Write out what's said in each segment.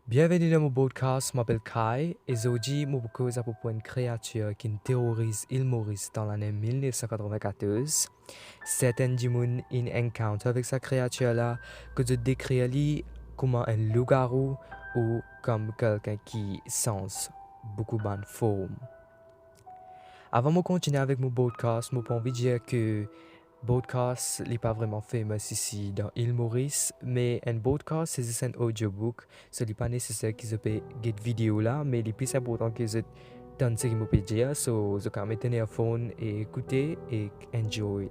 Bienvenue dans mon podcast, je m'appelle Kai et aujourd'hui, je vous cause à propos d'une créature qui terrorise l'île Maurice dans l'année 1994. Certains gens ont une encounter avec cette créature-là que je décris comme un loup-garou ou comme quelqu'un qui sens beaucoup de forme. Avant de continuer avec mon podcast, je peux envie de dire que podcast n'est pas vraiment fameux ici dans l'île Maurice, mais un podcast c'est un audiobook, ce n'est pas nécessaire qu'ils aient une vidéo là, mais le plus important que je donne ce que je peux dire, so je peux mettre un earphone et écouter et enjoy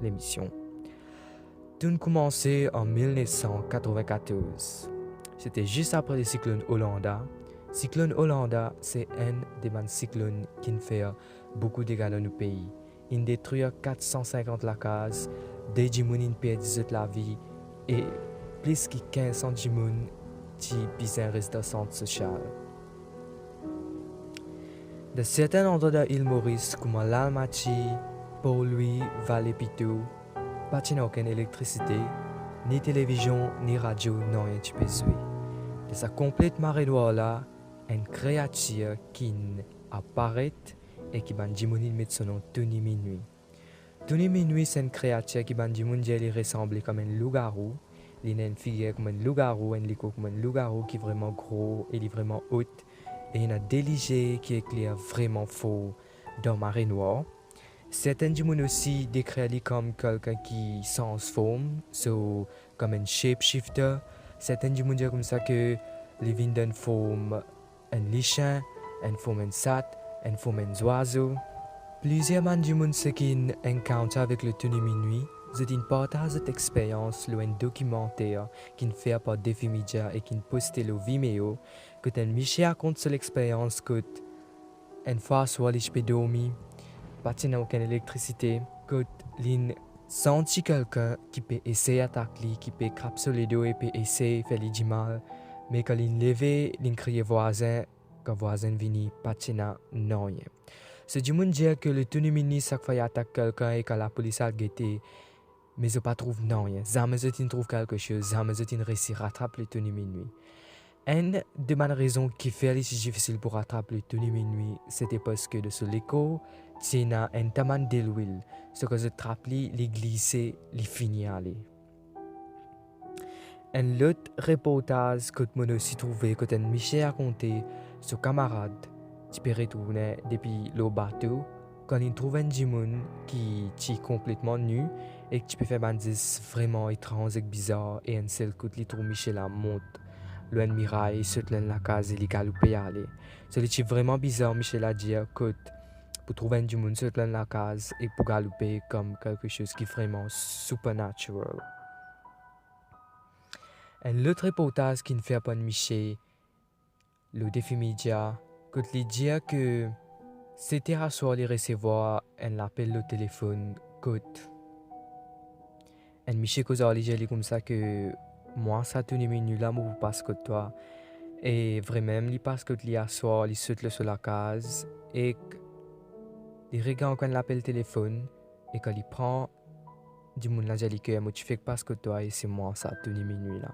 l'émission. Tout a commencé en 1994. C'était juste après le cyclone Hollanda. Cyclone Hollanda, c'est un des cyclones qui fait beaucoup de dégâts dans nos pays. Il détruit 450 la case, des gens qui perdent la vie et plus de 1500 gens qui ont un reste de centre social. De certains endroits de l'île Maurice, comme l'Almaty, Port-Louis, Vallée-Pitou, pas aucune électricité, ni télévision, ni radio, non rien tu peux jouer. De sa complète marée noire là, une créature qui apparaît et qui va mettre son nom Tony Minuit. Tony Minuit, c'est une créature qui va ressemble comme un loup-garou. Il a une figure comme un loup-garou, un lico comme un loup-garou qui est vraiment gros et vraiment haut. Et il a des légers qui éclairent vraiment fort dans la marée noire. Certains gens aussi décrivent comme quelqu'un qui transforme, comme un shapeshifter. Certains gens disent comme ça que les vignes d'une forme un lichin, une forme un sat, une forme un oiseau. Plusieurs gens qui encounter avec le Tony Minuit, ils partagent cette expérience dans un documentaire qui fait par Défi Media et qui poste le Vimeo, que un Michel raconte sur l'expérience que une fois soit les peux dormir, pas aucune électricité, que l'in senti quelqu'un qui peut essayer d'attaquer, qui peut craper les dos et peut essayer de faire du mal, mais quand l'in levé, l'in crié voisin, quand voisin vini, pas non rien. Ce du monde dit que le Tony Minuit chaque fois il attaque quelqu'un et que la police a guetté, mais je pas trouve non rien. Jamais je trouve quelque chose, jamais je réussi à rattraper le Tony Minuit. Une des raisons qui fait les difficile pour rattraper le Tony Minuit, c'était parce que de ce l'écho, il y a un taman de l'huile, ce que je trappe les glisser, les finir aller. Un autre reportage que je aussi trouvé que Michel a raconté, son camarade, qui peut retourner depuis le bateau, quand il trouve un Jimoun qui est complètement nu et qui peut faire des choses vraiment étranges et bizarres, et un seul coup, il trouve Michel à monte. Loin miraille, saute dans la case et il galope aller. C'est vraiment bizarre, Michel a dit, que pour trouver un Jimoun saute dans la case et pour galoper comme quelque chose qui est vraiment supernatural. Un autre reportage qui ne fait pas de Michel, le Défi Media, que lui dit que c'était à soir de recevoir un appel au téléphone, que un Michel cause dit comme ça que moi ça tenait minutes là pour passer que toi et vraiment il passe que lui à soir il saute sur la case et il regarde quand l'appel téléphone et quand il prend du monde là dit que moi tu fais pas que toi et c'est moi ça tenait minutes là.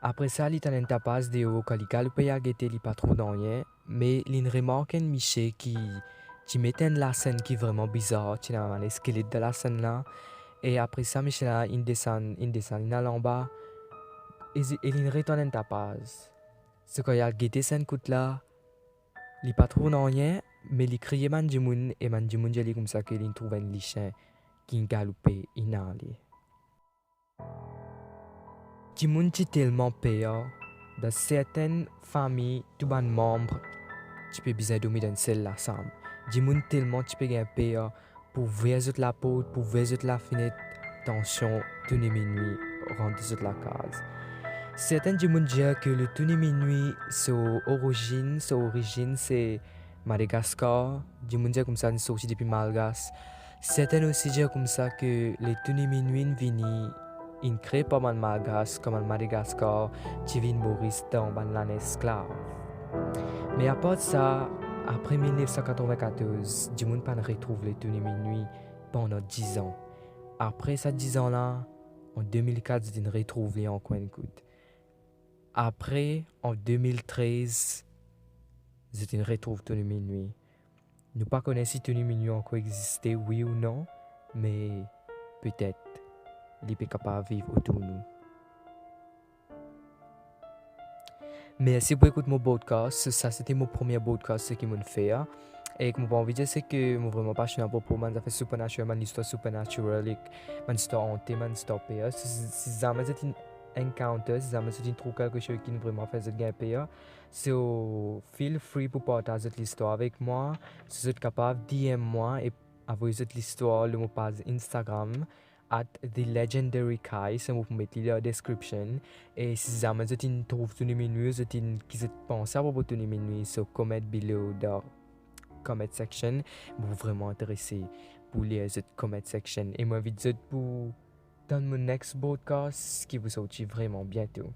Après ça, il y a un tapas de haut quand il galope à guetter, il pas trop dans rien, mais il remarque un Michel qui met la scène qui est vraiment bizarre, il a un squelette de la scène là, et après ça, Michel il descend, il allait en bas, et il retourne un tapas. Ce qu'il a guetté cette côte là, il pas trop dans rien, mais il criait Mandimoun, et Mandimoun dit comme ça qu'il trouve un lichin qui galope, il allait. Du monde est tellement peur. Dans certaines familles, tout le membre, tu peux bien dormir dans une seule ensemble. Du monde tellement tu peux gagner peur pour voir la porte, pour voir la fenêtre, tension, tenir minuit, rentrer sur la case. Certains du monde disent que le tenir minuit, son origine, c'est Madagascar. Du monde dit comme ça, une sortie depuis Malgache. Certains aussi disent comme ça que le tenir minuit vient il crée pas mal malgache comme en Madagascar, qui vient Maurice dans l'année esclave. Mais à part ça, après 1994, du monde pas retrouve les tenues minuit pendant 10 ans. Après ces 10 ans-là, en 2004, ils retrouvent les en coin de coude. Après, en 2013, je ne retrouve Tony Minuit. Nous pas connaissons si Tony Minuit encore existait, oui ou non, mais peut-être il est capable de vivre autour de nous. Merci pour écouter mon podcast. Ça, c'était mon premier podcast que je fais. Et que je envie de dire, c'est que je suis vraiment passionné à propos de la supernatural, de l'histoire supernatural, de l'histoire hantée, de l'histoire pire. Si jamais c'est une encounter, si jamais c'est une trouve quelque chose qui nous vraiment fait cette game pire, so feel free pour partager l'histoire avec moi. Si vous êtes capable, DM moi et envoyer cette histoire le mot page Instagram at @thelegendarykai, ça vous mettre dans la description. Et si jamais vous trouve Tony Minuit, vous qui pensez à propos de Tony Minuit, so comment below the comment section, vous vraiment intéressé pour lire cette comment section. Et moi, je vous dis pour dans mon next podcast qui vous sortit vraiment bientôt.